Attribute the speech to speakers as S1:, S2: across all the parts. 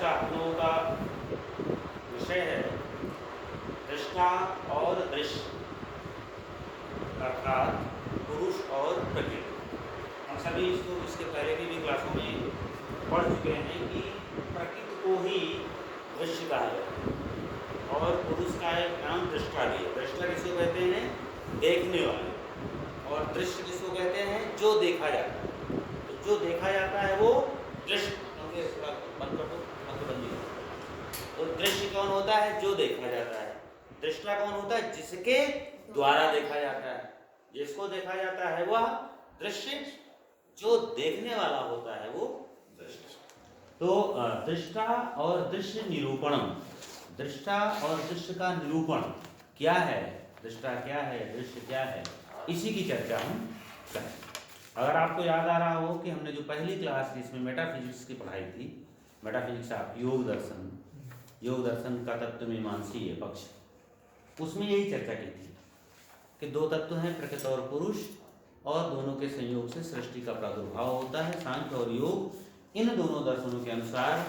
S1: का हम लोगों का विषय है दृष्टा और दृश्य, अर्थात पुरुष और प्रकृति। हम सभी इसको इसके पहले की भी क्लासों में पढ़ चुके हैं कि प्रकृति को ही दृश्य कहा है और पुरुष का एक नाम दृष्टा भी है। दृष्टा किसको कहते हैं? देखने वाले। और दृश्य किसको कहते हैं? जो देखा जाता है। तो जो देखा जाता है वो दृश्य। बंद कर दो, बंदी। तो दृश्य कौन होता है? जो देखा जाता है। दृष्टा कौन होता है? जिसके द्वारा देखा जाता है। जिसको देखा जाता है वह दृश्य, जो देखने वाला होता है वो दृष्टा। तो दृष्टा और दृश्य निरूपणम, दृष्टा और दृश्य का निरूपण क्या है, दृष्टा क्या है, दृश्य क्या है, इसी की चर्चा हम करें। अगर आपको याद आ रहा हो कि हमने जो पहली क्लास जिसमें मेटाफिजिक्स की पढ़ाई थी, मेटाफिजिक्स ऑफ योग दर्शन का तत्वमीमांसीय पक्ष, उसमें यही चर्चा की थी कि दो तत्व हैं, प्रकृति और पुरुष, और दोनों के संयोग से सृष्टि का प्रादुर्भाव होता है। सांख्य और योग इन दोनों दर्शनों के अनुसार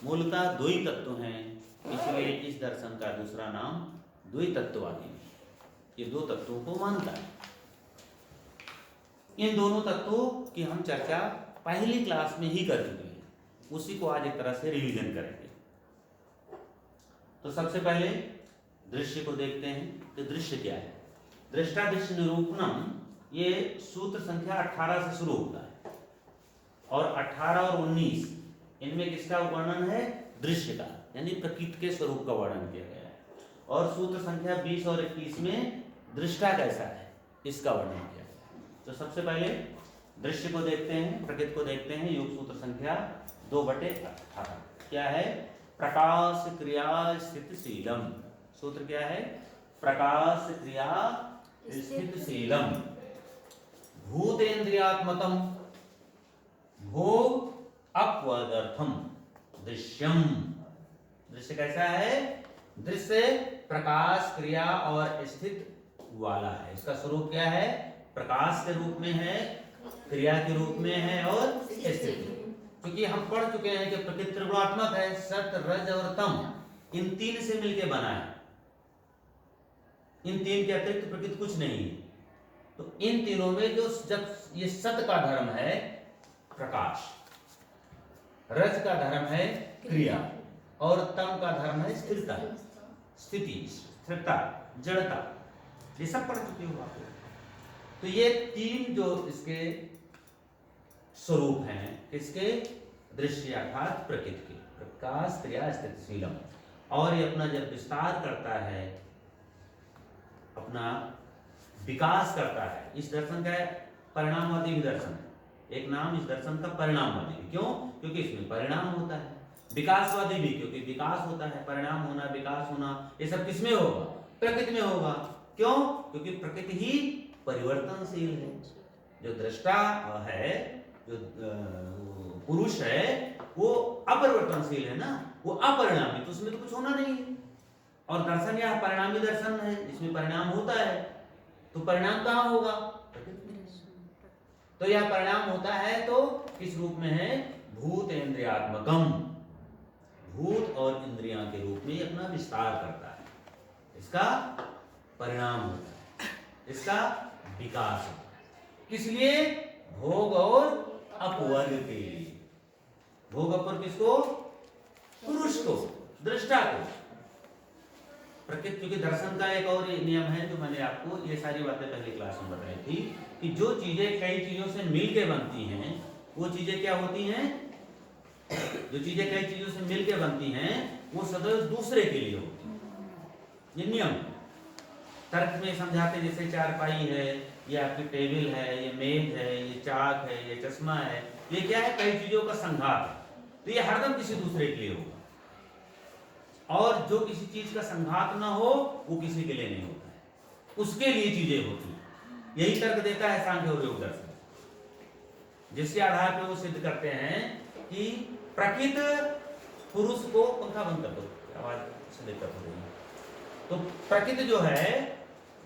S1: मूलतः द्वैत तत्व हैं, इसलिए इस दर्शन का दूसरा नाम द्वैत तत्ववादी है। ये दो तत्वों को मानता है। इन दोनों तत्वों की हम चर्चा पहली क्लास में ही कर चुके हैं, उसी को आज एक तरह से रिवीजन करेंगे। तो सबसे पहले दृश्य को देखते हैं। तो दृश्य क्या है? दृष्टा दृश्य निरूपणम, ये सूत्र संख्या 18 से शुरू होता है और 18 और 19 इनमें किसका वर्णन है? दृश्य का, यानी प्रकृति के स्वरूप का वर्णन किया गया है। और सूत्र संख्या 20 और 21 में दृष्टा कैसा है इसका वर्णन किया गया है। तो सबसे पहले दृश्य को देखते हैं, प्रकृति को देखते हैं। योग सूत्र संख्या 2/18 क्या है? प्रकाश क्रिया स्थितिशीलम। सूत्र क्या है? प्रकाश क्रिया स्थितिशीलम भूतेन्द्रियात्मकम भोग अपवदर्थम दृश्यम। दृश्य कैसा है? दृश्य प्रकाश क्रिया और स्थित वाला है। इसका स्वरूप क्या है? प्रकाश के रूप में है, क्रिया के रूप में है और स्थिति। क्योंकि हम पढ़ चुके हैं कि प्रकृति त्रिगुणात्मक है, सत रज और तम, इन तीन से मिलकर बना है। इन तीन के अतिरिक्त प्रकृति कुछ नहीं है। तो इन तीनों में जो जब ये सत का धर्म है प्रकाश, रज का धर्म है क्रिया और तम का धर्म है स्थिरता, स्थिति, स्थिरता, जड़ता, ये सब पढ़ चुके हो आप। तो ये तीन जो इसके स्वरूप हैं, किसके? दृश्य अर्थात प्रकृति के, प्रकाश क्रिया स्थितिशीलम। और ये अपना जब विस्तार करता है, अपना विकास करता है, इस दर्शन का परिणामवादी भी दर्शन है। एक नाम इस दर्शन का परिणामवादी भी, क्यों? क्योंकि इसमें परिणाम होता है। विकासवादी भी, क्योंकि विकास होता है, परिणाम होना, विकास होना, ये सब किसमें होगा? प्रकृति में होगा। क्यों? क्योंकि प्रकृति ही परिवर्तनशील है। जो दृष्टा है, जो पुरुष है, वो अपरिवर्तनशील है ना, वो अपरिणामी, तो उसमें तो कुछ होना नहीं है। और दर्शन यह परिणामी दर्शन है, जिसमें परिणाम होता है, तो परिणाम कहाँ होगा? तो यह परिणाम होता है तो किस रूप में है? भूत इंद्रियात्मकम, भूत और इंद्रियां के रूप में अपना विस्तार करता है। इसका परिणाम होता है, इसका विकास होता है। किस लिए? भोग और अपवर्ग के लिए। भोग अपर किसको? पुरुष को, दृष्टा को। प्रकृति, क्योंकि दर्शन का एक और नियम है जो मैंने आपको ये सारी बातें पहली क्लास में बताई थी कि जो चीजें कई चीजों से मिलके बनती हैं, वो चीजें क्या होती हैं? जो चीजें कई चीजों से मिलके बनती हैं वो सदैव दूसरे के लिए होती है। ये नियम तर्क में समझाते, जैसे चारपाई है, ये आपकी टेबल है, ये मेज है, ये चाक है, ये चश्मा है, ये क्या है? कई चीजों का संघात है। तो ये हरदम किसी दूसरे के लिए होगा, और जो किसी चीज का संघात ना हो वो किसी के लिए नहीं होता है, उसके लिए चीजें होती हैं। यही तर्क देता है सांख्य और योग दर्शन, जिसके आधार पर वो सिद्ध करते हैं कि प्रकृति पुरुष को, पंखा बंद कर दो, आवाज से दिक्कत हो रही है। तो प्रकृति जो है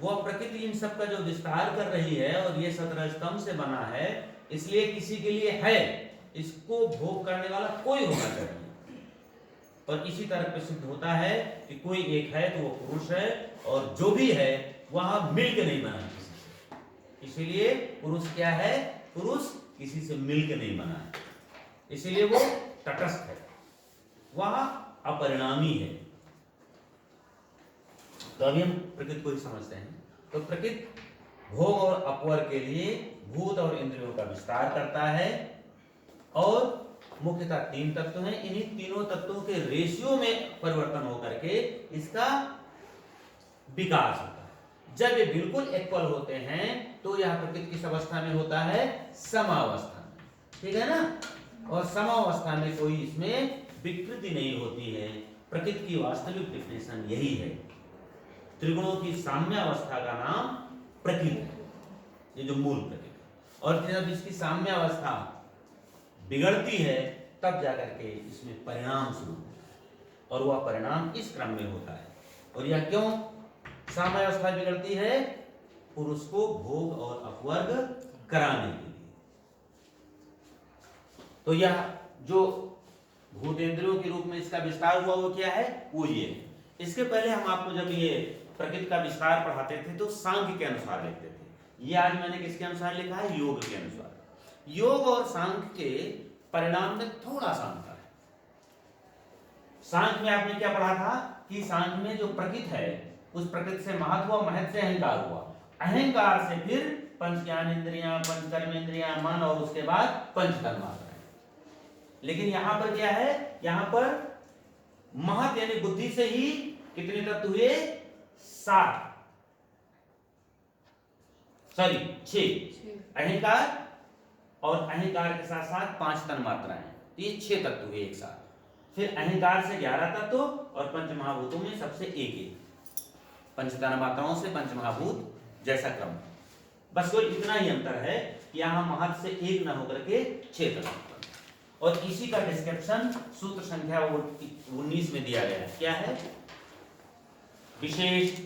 S1: वो प्रकृति इन सब का जो विस्तार कर रही है, और ये सतरजतम से बना है, इसलिए किसी के लिए है, इसको भोग करने वाला कोई होना चाहिए। और इसी तरह पे सिद्ध होता है कि कोई एक है तो वो पुरुष है, और जो भी है वह मिलकर नहीं बना किसी से। इसीलिए पुरुष क्या है? पुरुष किसी से मिलकर नहीं बना है, इसीलिए वो तटस्थ है, वह अपरिणामी है। तो अभी हम प्रकृति को ही समझते हैं। तो प्रकृति भोग और अपवर्ग के लिए भूत और इंद्रियों का विस्तार करता है, और मुख्यतः 3 तत्व हैं। इन्हीं तीनों तत्वों के रेशियो में परिवर्तन होकर के इसका विकास होता है। जब ये बिल्कुल इक्वल होते हैं तो यह प्रकृति किस अवस्था में होता है? समावस्था में, ठीक है ना। और समावस्था में कोई इसमें विकृति नहीं होती है। प्रकृति की वास्तविक डिफिनेशन यही है। त्रिगुणों की साम्यावस्था का नाम प्रकृति है, ये जो मूल प्रकृति। और जब इसकी साम्यावस्था बिगड़ती है तब जाकर के इसमें परिणाम शुरू होता है, और वह परिणाम इस क्रम में होता है। और यह क्यों साम्यावस्था बिगड़ती है? पुरुष को भोग और अपवर्ग कराने के लिए। तो यह जो भूतेंद्रियों के रूप में इसका विस्तार हुआ वो क्या है? वो ये है। इसके पहले हम आपको जब ये प्रकृति का विस्तार पढ़ाते थे तो सांख्य के अनुसार लिखते थे। ये आज मैंने किसके अनुसार लिखा है? योग के अनुसार। योग और सांख्य के परिणाम में थोड़ा सा अंतर है। सांख्य में आपने क्या पढ़ा था कि सांख्य में जो प्रकृति है उस प्रकृति से महत्व हुआ, महत्व से अहंकार हुआ, अहंकार से फिर पंच ज्ञान इंद्रियां, पंच कर्म इंद्रियां, मन, और उसके बाद पंच तन्मात्राएं। लेकिन यहां पर क्या है? यहां पर महत यानी बुद्धि से ही कितने तत्व हुए? 7, सॉरी 6 अहंकार, और अहंकार के साथ साथ 5 तन्मात्राएं, तो ये 6 तत्व हुए एक साथ। फिर अहंकार से 11 तत्व, और पंच महाभूतों में सबसे एक पंच तन्मात्राओं से पंच महाभूत जैसा क्रम। बस कोई इतना ही अंतर है कि यहां महत से 1 न होकर के 6 तत्व। और इसी का डिस्क्रिप्शन सूत्र संख्या 19 में दिया गया है। क्या है? विशेष,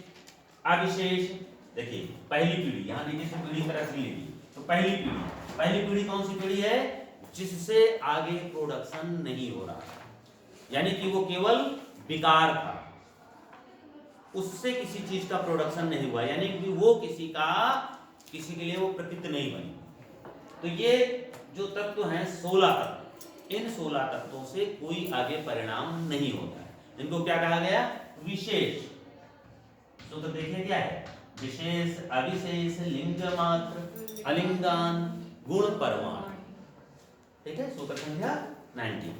S1: अविशेष। देखिए पहली पीढ़ी, यहां नीचे से पीढ़ी तरह से लीजिए। तो पहली पीढ़ी कौन सी पीढ़ी है? जिससे आगे प्रोडक्शन नहीं हो रहा, यानी कि वो केवल विकार था, उससे किसी चीज का प्रोडक्शन नहीं हुआ, यानी कि वो किसी के लिए वो प्रकृति नहीं बनी। तो ये जो तत्व हैं 16 तत्व, इन 16 तत्वों से कोई आगे परिणाम नहीं होता है। इनको क्या कहा गया? विशेष। सूत्र देखिए क्या है? विशेष, अविशेष, लिंग मात्र, अलिंगान, गुण परमाणु। ठीक है, सूत्र संख्या 90।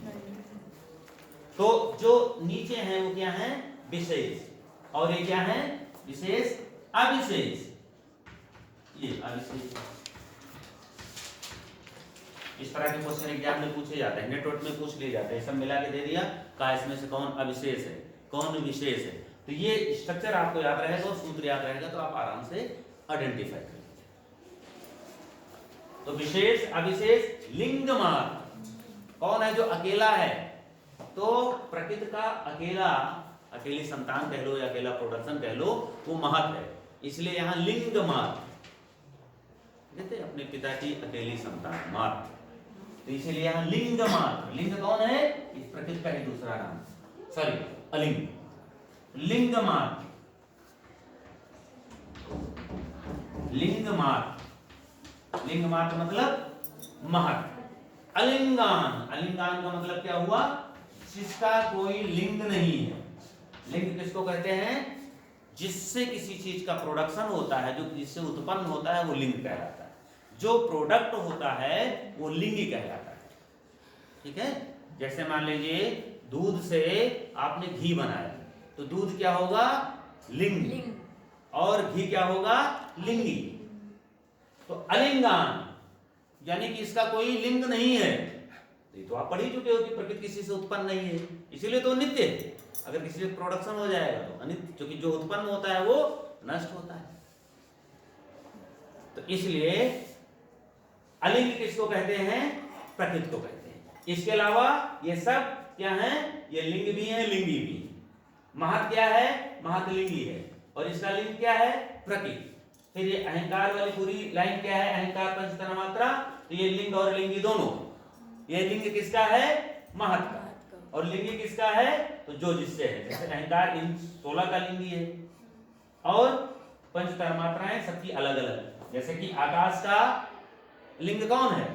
S1: तो जो नीचे हैं वो क्या है? विशेष, और ये क्या है? विशेष, अविशेष। ये अविशेष। इस तरह के क्वेश्चन एग्जाम में पूछे जाते हैं, नेटवर्क में पूछ लिए जाते हैं। सब मिला के दे दिया, कहा इसमें से कौन अविशेष है, कौन विशेष है। तो ये स्ट्रक्चर आपको याद रहेगा और सूत्र याद रहेगा, तो आप आराम से आइडेंटिफाई कर लीजिए। तो विशेष, अविशेष, लिंग मात्र। कौन है जो अकेला है? तो प्रकृति का अकेली संतान कह लो या अकेला प्रोडक्शन कह लो, वो महत है। इसलिए यहां लिंग मात्र कहते हैं, अपने पिता की अकेली संतान मात्र। तो इसीलिए यहां लिंग मात्र। लिंग कौन है? इस प्रकृति का ही दूसरा नाम, सॉरी अलिंग। लिंग मात्र, लिंग मात्र, लिंग मात्र मतलब महत। अलिंगान, अलिंगान का मतलब क्या हुआ? जिसका कोई लिंग नहीं है। लिंग किसको कहते हैं? जिससे किसी चीज का प्रोडक्शन होता है, जो जिससे उत्पन्न होता है, वो लिंग कहलाता है। जो प्रोडक्ट होता है वो लिंग कहलाता है। ठीक है, जैसे मान लीजिए दूध से आपने घी बनाया, तो दूध क्या होगा? लिंग। और घी क्या होगा? लिंगी। तो अलिंगान यानी कि इसका कोई लिंग नहीं है। तो आप पढ़ ही चुके हो कि प्रकृति किसी से उत्पन्न नहीं है, इसीलिए तो नित्य है। अगर किसी से प्रोडक्शन हो जाएगा तो अनित्य, क्योंकि जो उत्पन्न होता है वो नष्ट होता है। तो इसलिए अलिंग किसको कहते हैं? प्रकृति को कहते हैं। इसके अलावा ये सब क्या है? ये लिंग भी है, लिंगी भी है। महत क्या है? महत लिंगी है, और इसका लिंग क्या है? प्रकृति। फिर ये अहंकार वाली पूरी लाइन क्या है? अहंकार पंच तन्मात्रा। तो ये लिंग और लिंगी दोनों। ये लिंग किसका है? महत का, और लिंगी किसका है? तो जो जिससे है, जैसे अहंकार इन 16 का लिंगी है और पंच तन्मात्राएं सबकी अलग अलग, जैसे कि आकाश का लिंग कौन है?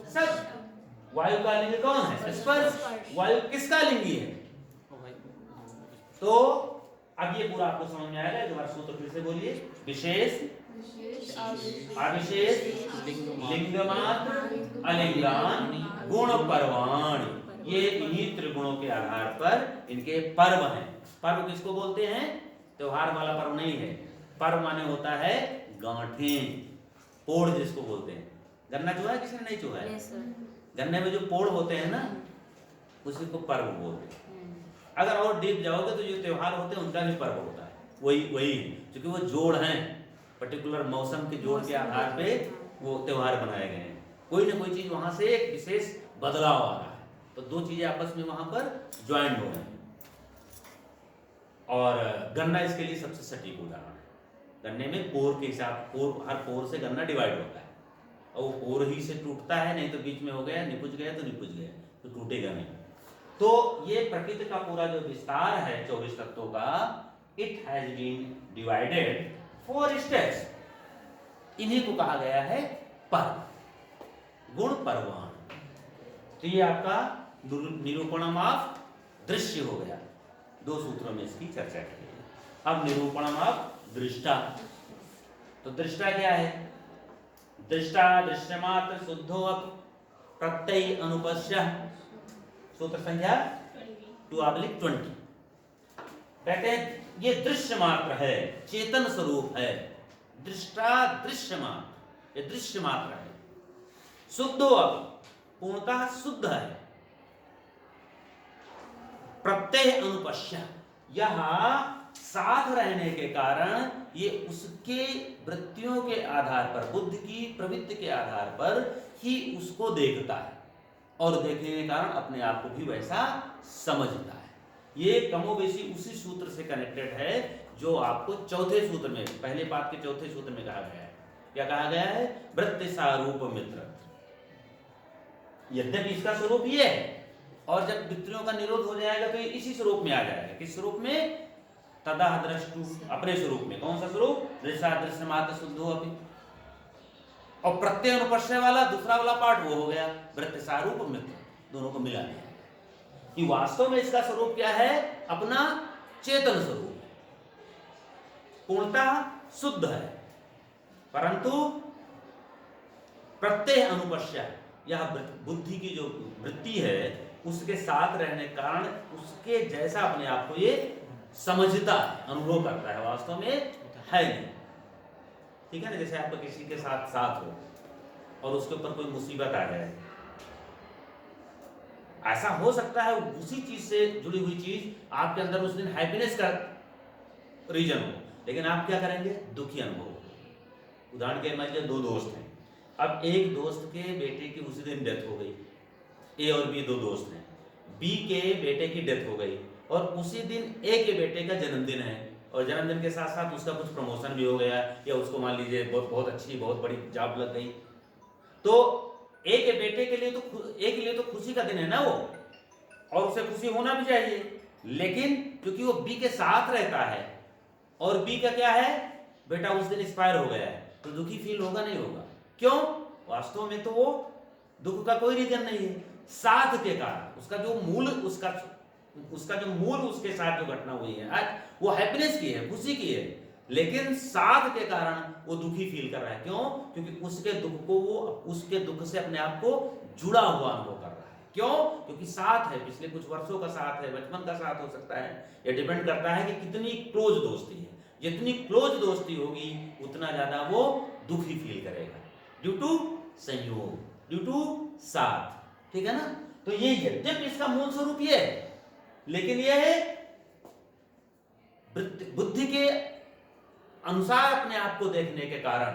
S1: सब। वायु का लिंग कौन है? स्पर्श। वायु किसका लिंगी है? तो अब ये पूरा आपको समझ में आएगा। एक बार सूत्र फिर से बोलिए। विशेष, अविशेष, लिंगमात्र, अलिंगान, गुण परवाण, ये इन्हीं त्रिगुणों के आधार पर इनके पर्व हैं। पर्व किसको बोलते हैं? त्योहार वाला पर्व नहीं है। पर्व माने होता है गांठें, पोड़ जिसको बोलते हैं। गन्ना चुहा है किसी ने? नहीं चुहा है। गन्ने में जो पोड़ होते हैं ना, उसी को पर्व बोलते हैं। अगर और डीप जाओगे तो जो त्योहार होते हैं उनका भी पर्व होता है, वही क्योंकि वो जोड़ हैं, पर्टिकुलर मौसम के जोड़ के आधार पे वो त्योहार बनाए गए हैं। कोई ना कोई चीज वहां से एक विशेष बदलाव आ रहा है, तो दो चीजें आपस में वहां पर ज्वाइन हो रही हैं। और गन्ना इसके लिए सबसे सटीक उदाहरण है। गन्ने में पोर के हिसाब, हर पोर से गन्ना डिवाइड होता है और वो पोर ही से टूटता है, नहीं तो बीच में हो गया, निपुज गया तो निपुज गया, तो टूटेगा नहीं। तो ये प्रकृति का पूरा जो विस्तार है 24 तत्वों का, it has been divided 4 steps. इन्हीं को कहा गया है पर्व, गुण परवान। तो ये आपका निरूपणम ऑफ दृश्य हो गया। 2 सूत्रों में इसकी चर्चा की है। अब निरूपणम ऑफ दृष्टा। तो दृष्टा क्या है? दृष्टा दृश्यमात्र शुद्धो प्रत्यय अनुपश्य। सूत्र संख्या 2/20। कहते हैं ये दृश्य मात्र है, चेतन स्वरूप है। दृष्टा दृश्य मात्र, ये दृश्य मात्र है। शुद्धो पूर्णतः शुद्ध है। प्रत्यय अनुपश्य, यह साथ रहने के कारण ये उसके वृत्तियों के आधार पर, बुद्धि की प्रवृत्ति के आधार पर ही उसको देखता है और देखने के कारण अपने आप को भी वैसा समझता है। ये कमोबेशी उसी सूत्र से कनेक्टेड है जो आपको चौथे सूत्र में, पहले पाठ के चौथे सूत्र में कहा गया है। क्या कहा गया है? वृत्ति सारूप मित्र। यद्यपि इसका स्वरूप ये है, और जब वृत्तियों का निरोध हो जाएगा तो ये इसी स्वरूप में आ जाएगा। किस स्वरूप में? तदा द्रष्टु, अपने स्वरूप में। कौन सा स्वरूप? दृश्य दृश्य मात्र शुद्धो अपि। और प्रत्यय अनुपश्य वाला दूसरा वाला पार्ट वो हो गया वृत्ति सारूप मित्र, दोनों को मिला दिया कि वास्तव में इसका स्वरूप क्या है? अपना चेतन स्वरूप, पूर्णतः शुद्ध है, परंतु प्रत्यय अनुपश्य, यह बुद्धि की जो वृत्ति है उसके साथ रहने के कारण उसके जैसा अपने आप को ये समझता है, अनुभव करता है, वास्तव में है नहीं। ठीक है ना? जैसे आप किसी के साथ साथ हो और उसके ऊपर कोई मुसीबत आ जाए, ऐसा हो सकता है उसी चीज से जुड़ी हुई चीज आपके अंदर उस दिन हैप्पीनेस का रीजन हो, लेकिन आप क्या करेंगे? दुखी अनुभव। उदाहरण के मान लीजिए 2 दोस्त हैं। अब एक दोस्त के बेटे की उसी दिन डेथ हो गई। ए और बी 2 दोस्त हैं। बी के बेटे की डेथ हो गई और उसी दिन ए के बेटे का जन्मदिन है, और जन्मदिन के साथ साथ उसका कुछ प्रमोशन भी हो गया, या उसको मान लीजिए बहुत अच्छी बहुत बड़ी जॉब लग गई। तो ए के बेटे के लिए तो खुशी का दिन है ना वो, और उसे खुशी होना भी चाहिए। लेकिन क्योंकि वो बी के साथ रहता है और बी का क्या है? बेटा उस दिन एक्सपायर हो गया है, तो दुखी फील होगा नहीं होगा? क्यों? वास्तव में तो वो दुख का कोई रीजन नहीं है। साथ के कारण उसका जो मूल उसके साथ जो घटना हुई है आज, वो हैप्पीनेस की है, खुशी की है, लेकिन साथ के कारण वो दुखी फील कर रहा है। क्यों? क्योंकि उसके दुख से अपने आप को जुड़ा हुआ अनुभव कर रहा है। क्यों? क्योंकि साथ है, पिछले कुछ वर्षों का साथ है, बचपन का साथ हो सकता है। ये डिपेंड करता है कि कितनी क्लोज दोस्ती है। जितनी क्लोज दोस्ती होगी उतना ज्यादा वो दुखी फील करेगा, ड्यू टू संयोग, ड्यू टू साथ। ठीक है ना? तो ये यद्यपि इसका मूल स्वरूप ये है, लेकिन यह है बुद्धि के अनुसार अपने आप को देखने के कारण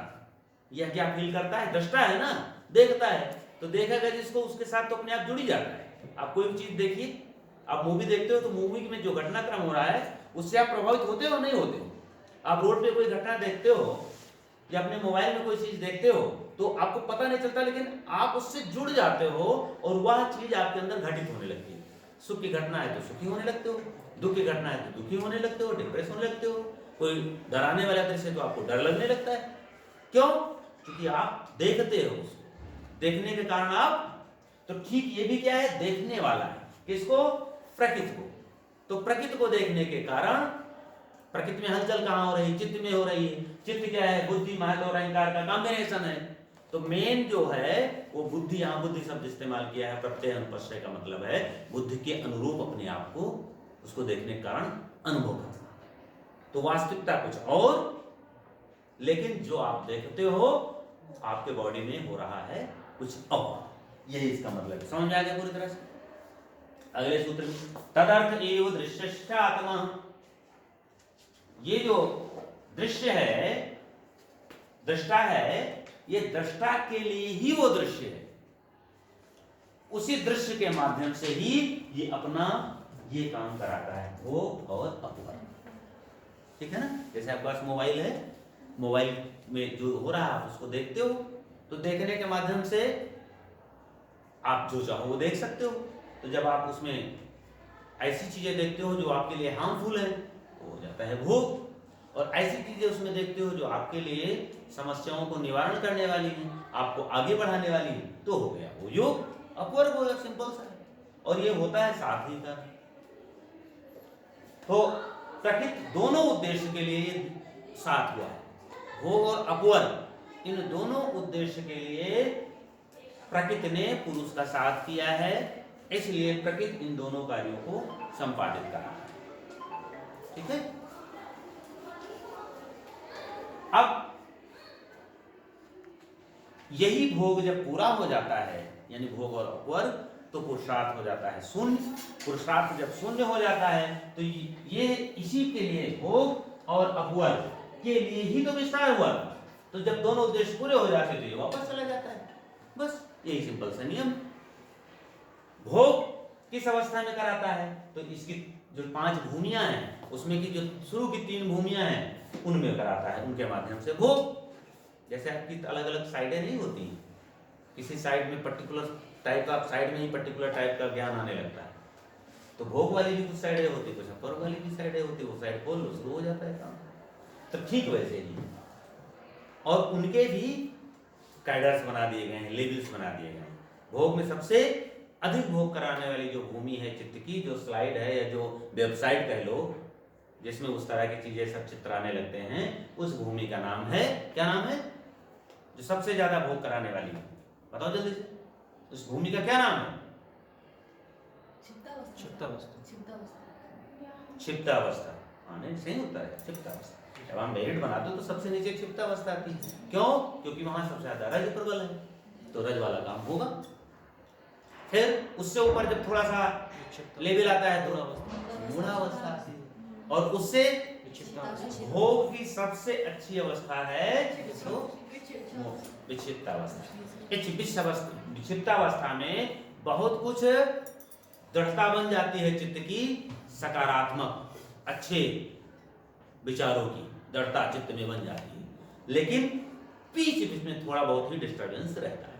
S1: यह क्या फील करता है? दृष्टा है ना, देखता है, तो देखेगा जिसको उसके साथ तो अपने आप जुड़ी जाता है। आप कोई भी चीज देखिए, आप मूवी देखते हो तो मूवी में जो घटनाक्रम हो रहा है उससे आप प्रभावित होते हो नहीं होते हो? आप रोड पे कोई घटना देखते हो या अपने मोबाइल में कोई चीज देखते हो तो आपको पता नहीं चलता, लेकिन आप उससे जुड़ जाते हो और वह चीज आपके अंदर घटित होने लगती है। सुख की घटना है तो सुखी होने लगते हो, दुख की घटना है तो दुखी होने लगते हो, डिप्रेस होने लगते हो, कोई डराने वाला दृश्य तो आपको डर लगने लगता है। क्यों? क्योंकि आप देखते हो उसको, देखने के कारण आप, तो ठीक ये भी क्या है, देखने वाला है। किसको? प्रकृति को। तो प्रकृति को देखने के कारण प्रकृति में हलचल कहाँ हो रही है? चित्त में हो रही है। चित्त क्या है? बुद्धि, महत्व और अहंकार का कॉम्बिनेशन है। तो मेन जो है वो बुद्धि, यहाँ बुद्धि शब्द इस्तेमाल किया है, प्रत्यय अनुपश्चय का मतलब है बुद्धि के अनुरूप अपने आप को, उसको देखने के कारण अनुभव करना। तो वास्तविकता कुछ और, लेकिन जो आप देखते हो आपके बॉडी में हो रहा है कुछ और, यही इसका मतलब है। समझ में आ गया पूरी तरह से? अगले सूत्र में तदर्थ एव दृश्यश्चात्मा, ये जो दृश्य है, दृष्टा है, ये दृष्टा के लिए ही वो दृश्य है। उसी दृश्य के माध्यम से ही ये अपना ये काम कराता है, भोग और अपवर। ठीक है ना? जैसे आपके पास मोबाइल है, मोबाइल में जो हो रहा है आप उसको देखते हो, तो देखने के माध्यम से आप जो चाहो वो देख सकते हो। तो जब आप उसमें ऐसी चीजें देखते हो जो आपके लिए हार्मफुल है, वो हो जाता है भोग। और ऐसी चीजें उसमें देखते हो जो आपके लिए समस्याओं को निवारण करने वाली हैं, आपको आगे बढ़ाने वाली है, तो हो गया वो योग। अपवर्ग हो गया, सिंपल सा है। और ये होता है साथ ही का। तो प्रकृति दोनों उद्देश्य के लिए साथ हुआ है, भोग और अपवर्ग, इन दोनों उद्देश्य के लिए प्रकृति ने पुरुष का साथ किया है, इसलिए प्रकृति इन दोनों कार्यों को संपादित कर रहा है। ठीक है? अब यही भोग जब पूरा हो जाता है, यानी भोग और अपवर्ग, तो पुरुषार्थ हो जाता है शून्य। पुरुषार्थ जब शून्य हो जाता है तो ये इसी के लिए, भोग और अपवर्ग के लिए ही तो विस्तार हुआ। तो जब दोनों उद्देश्य पूरे हो जाते तो ये वापस चला जाता है। बस यही सिंपल सा नियम। भोग किस अवस्था में कराता है? तो इसकी जो 5 भूमियां हैं उसमें की जो शुरू की 3 भूमियां हैं उनमें कराता है, उनके माध्यम से भोग। जैसे आपकी अलग अलग साइडें नहीं होती, किसी साइड में पर्टिकुलर टाइप का, साइड में ही पर्टिकुलर टाइप का ज्ञान आने लगता है। तो भोग वाली भी कुछ साइडें होती, कुछ अपवर्ग वाली भी साइडें होती, वो साइड खोल लो शुरू हो जाता है काम। तो ठीक वैसे ही, और उनके भी कैडर्स बना दिए गए हैं, लेवल्स बना दिए गए हैं। भोग में सबसे अधिक भोग कराने वाली जो भूमि है चित्त की, जो स्लाइड है या जो वेबसाइट कह लो, जिसमें उस तरह की चीजें सब चित्र आने लगते हैं, उस भूमि का नाम है, क्या नाम है? जो सबसे ज्यादा भोग कराने वाली है, बताओ जल्दी से, उस भूमि का क्या नाम है? क्षिप्तावस्था। नहीं, सही उत्तर है क्षिप्तावस्था। जब हम मेरिट बनाते हो तो सबसे नीचे क्षिप्तावस्था आती है। क्यों? क्योंकि वहां सबसे ज्यादा रज प्रबल है, तो रज वाला काम होगा। फिर उससे ऊपर जब थोड़ा सा लेवल आता है तो मूढ़ावस्था आती है, और उससे भोग की सबसे अच्छी अवस्था है तो विक्षिप्तावस्था। विक्षिप्तावस्था में बहुत कुछ दृढ़ता बन जाती है चित्त की, सकारात्मक अच्छे विचारों की दृढ़ता चित्त में बन जाती है, लेकिन बीच बीच में थोड़ा बहुत ही डिस्टर्बेंस रहता है।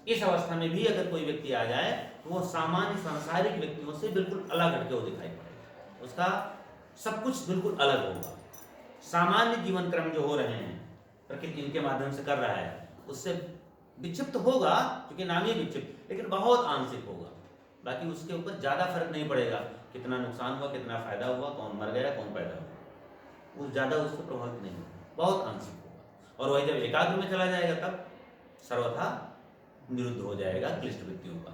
S1: इस अवस्था में भी अगर कोई व्यक्ति आ जाए तो वो सामान्य सांसारिक व्यक्तियों से बिल्कुल अलग हटके वो दिखाई पड़ेगा, उसका सब कुछ बिल्कुल अलग होगा। सामान्य जीवन क्रम जो हो रहे हैं, प्रकृति इनके माध्यम से कर रहा है, उससे विक्षिप्त होगा, क्योंकि नाम ही विक्षिप्त, लेकिन बहुत आंशिक होगा। बाकी उसके ऊपर ज्यादा फर्क नहीं पड़ेगा, कितना नुकसान हुआ, कितना फायदा हुआ, कौन मर गया, कौन पैदा हुआ, वो ज्यादा उसको प्रभावित नहीं होगा, बहुत आंशिक होगा। और वही जब एकाग्र में चला जाएगा तब सर्वथा निरुद्ध हो जाएगा क्लिष्ट व्यक्तियों का।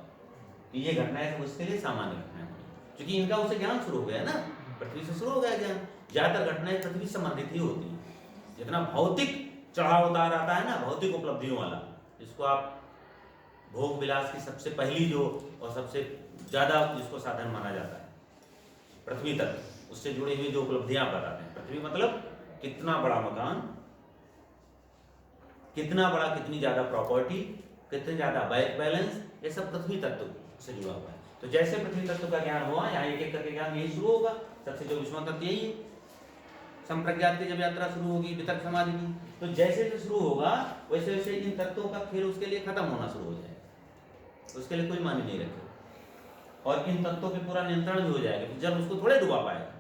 S1: ये घटनाएं सब उसके लिए सामान्य घटनाएं होंगी, क्योंकि इनका उसे ज्ञान शुरू हो गया ना, पृथ्वी से शुरू हो गया ज्ञान। ज्यादातर घटनाएं पृथ्वी संबंधित ही होती हैं। जितना भौतिक चढ़ाव उतार आता है ना, भौतिक उपलब्धियों वाला, जिसको आप भोग विलास की सबसे पहली जो और सबसे ज्यादा जिसको साधन माना जाता है, पृथ्वी तक उससे जुड़ी हुई जो उपलब्धियां बताते हैं। पृथ्वी मतलब कितना बड़ा मकान, कितना बड़ा, कितनी ज्यादा प्रॉपर्टी, कितने ज्यादा बैंक बैलेंस, ये सब पृथ्वी तत्व से जुड़ा हुआ है। तो जैसे पृथ्वी तत्व का ज्ञान हुआ, यहाँ एक एक करके ज्ञान यही शुरू होगा। सबसे जो विस्मत तत्व यही है। संप्रज्ञात की जब यात्रा शुरू होगी वितर्क समाधि की, तो जैसे जैसे शुरू होगा वैसे वैसे इन तत्वों का खेल उसके लिए खत्म होना शुरू हो जाएगा, उसके लिए कोई मानी नहीं रखेगा। और इन तत्वों पे पूरा नियंत्रण भी हो जाएगा, तो जल उसको थोड़े डुबा पाएगा।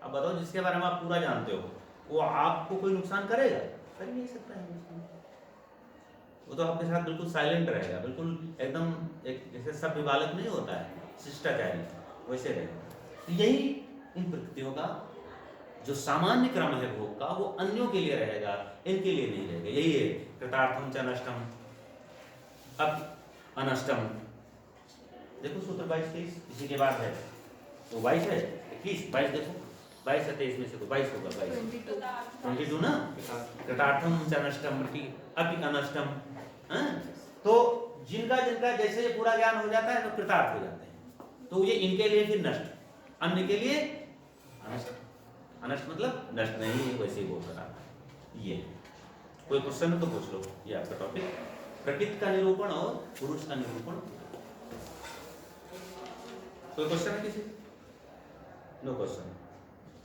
S1: अब बताओ, जिसके बारे में आप पूरा जानते हो वो आपको कोई नुकसान करेगा? कर ही नहीं सकता है नुकसान। वो तो आपके साथ बिल्कुल साइलेंट रहेगा, बिल्कुल एकदम एक जैसे सभ्य बालक नहीं होता है, शिष्टाचारी, वैसे रहेगा। तो यही इन प्रकृतियों का जो सामान्य क्रम है भोग का, वो अन्यों के लिए रहेगा, इनके लिए नहीं रहेगा। यही है कृतार्थम च अनष्टम, अब अनष्टम। देखो सूत्र 22-23 इसी के बाद है, तो 22 है 21, 22 देखो, 22 है 23 में से तो 22 होगा, 22 ना। कृतार्थम च अनष्टम अपि अनष्टम। तो जिनका जिनका जैसे ये पूरा ज्ञान हो जाता है तो कृतार्थ हो जाते हैं, तो ये इनके लिए फिर नष्ट, अन्य के लिए अनष्ट। अनष्ट मतलब नष्ट नहीं है, वैसे ही बोल रहा ये। कोई क्वेश्चन है तो पूछ लो, ये आपका टॉपिक, प्रकृति का निरूपण और पुरुष का निरूपण। कोई क्वेश्चन है किसी? No question.